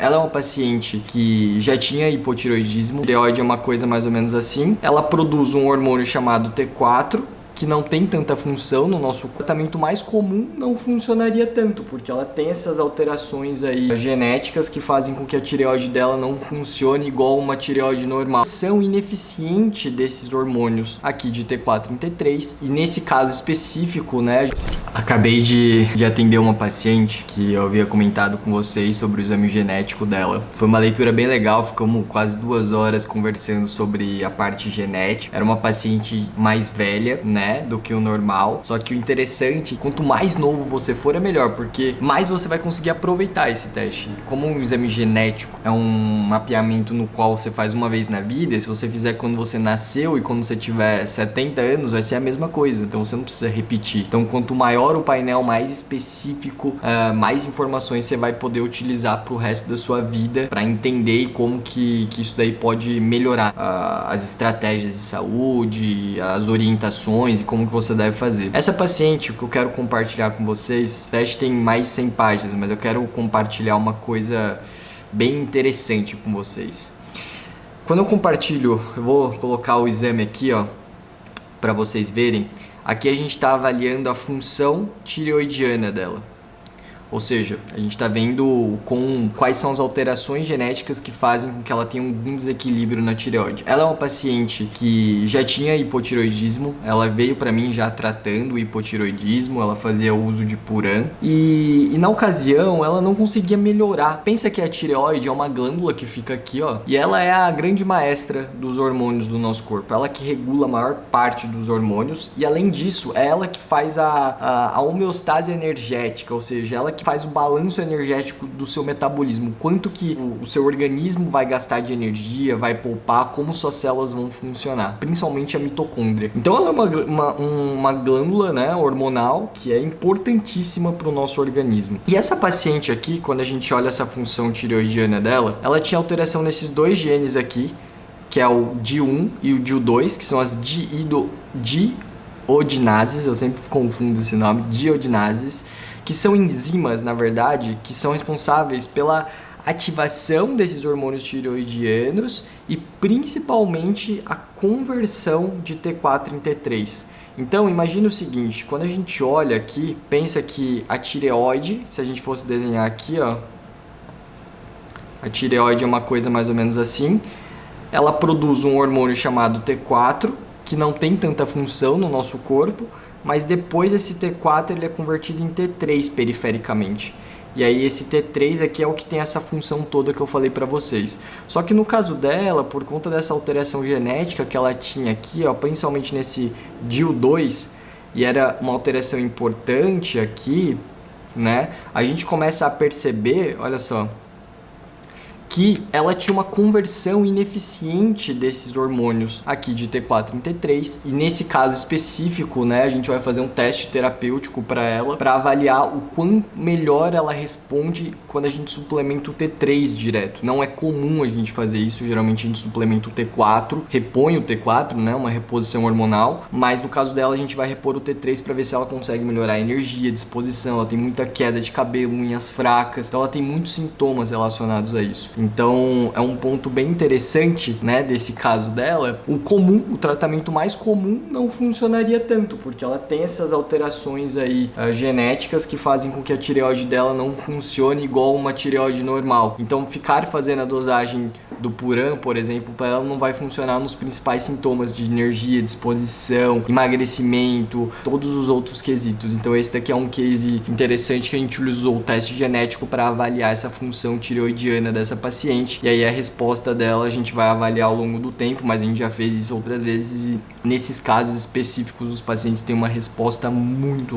Ela é uma paciente que já tinha hipotireoidismo. Tireoide é uma coisa mais ou menos assim. Ela produz um hormônio chamado T4, que não tem tanta função no nosso corpo. O tratamento mais comum não funcionaria tanto, porque ela tem essas alterações aí genéticas que fazem com que a tireoide dela não funcione igual uma tireoide normal. A ação ineficiente desses hormônios aqui de T4 e T3, e nesse caso específico, né, acabei de atender uma paciente que eu havia comentado com vocês sobre o exame genético dela. Foi uma leitura bem legal, ficamos quase 2 horas conversando sobre a parte genética. Era uma paciente mais velha, né, do que o normal. Só que o interessante, quanto mais novo você for, é melhor, porque mais você vai conseguir aproveitar esse teste. Como um exame genético é um mapeamento no qual você faz uma vez na vida, se você fizer quando você nasceu e quando você tiver 70 anos, vai ser a mesma coisa. Então você não precisa repetir. Então quanto maior o painel, mais específico, mais informações você vai poder utilizar pro resto da sua vida, para entender como que isso daí pode melhorar as estratégias de saúde, as orientações e como que você deve fazer. Essa paciente, o que eu quero compartilhar com vocês, o teste tem mais de 100 páginas, mas eu quero compartilhar uma coisa bem interessante com vocês. Quando eu compartilho, eu vou colocar o exame aqui, ó, para vocês verem. Aqui a gente está avaliando a função tireoidiana dela. Ou seja, a gente está vendo quais são as alterações genéticas que fazem com que ela tenha um desequilíbrio na tireoide. Ela é uma paciente que já tinha hipotireoidismo, ela veio para mim já tratando o hipotireoidismo, ela fazia uso de Puran e na ocasião ela não conseguia melhorar. Pensa que a tireoide é uma glândula que fica aqui, ó, e ela é a grande maestra dos hormônios do nosso corpo, ela que regula a maior parte dos hormônios e além disso, é ela que faz a homeostase energética, ou seja, ela que faz o balanço energético do seu metabolismo, quanto que o seu organismo vai gastar de energia, vai poupar, como suas células vão funcionar, principalmente a mitocôndria. Então ela é uma glândula, né, hormonal que é importantíssima para o nosso organismo. E essa paciente aqui, quando a gente olha essa função tireoidiana dela, ela tinha alteração nesses 2 genes aqui, que é o DIL1 e o DIL2, que são as diiodinases, eu sempre confundo esse nome, diiodinases, que são enzimas, na verdade, que são responsáveis pela ativação desses hormônios tireoidianos e principalmente a conversão de T4 em T3. Então, imagine o seguinte, quando a gente olha aqui, pensa que a tireoide, se a gente fosse desenhar aqui, ó, a tireoide é uma coisa mais ou menos assim, ela produz um hormônio chamado T4, que não tem tanta função no nosso corpo, mas depois esse T4 ele é convertido em T3 perifericamente. E aí esse T3 aqui é o que tem essa função toda que eu falei para vocês. Só que no caso dela, por conta dessa alteração genética que ela tinha aqui, ó, principalmente nesse DIL2, e era uma alteração importante aqui, né? A gente começa a perceber, olha só, que ela tinha uma conversão ineficiente desses hormônios aqui de T4 em T3 e nesse caso específico, né, a gente vai fazer um teste terapêutico para ela para avaliar o quão melhor ela responde quando a gente suplementa o T3 direto. Não é comum a gente fazer isso, geralmente a gente suplementa o T4, repõe o T4, né, uma reposição hormonal, mas no caso dela a gente vai repor o T3 para ver se ela consegue melhorar a energia, a disposição, ela tem muita queda de cabelo, unhas fracas, então ela tem muitos sintomas relacionados a isso. Então é um ponto bem interessante, né, desse caso dela. O tratamento mais comum não funcionaria tanto, porque ela tem essas alterações aí genéticas que fazem com que a tireoide dela não funcione igual uma tireoide normal. Então ficar fazendo a dosagem do Puran, por exemplo, para ela não vai funcionar nos principais sintomas de energia, disposição, emagrecimento, todos os outros quesitos. Então esse daqui é um case interessante que a gente usou o teste genético para avaliar essa função tireoidiana dessa paciente. E aí a resposta dela a gente vai avaliar ao longo do tempo, mas a gente já fez isso outras vezes e nesses casos específicos os pacientes têm uma resposta muito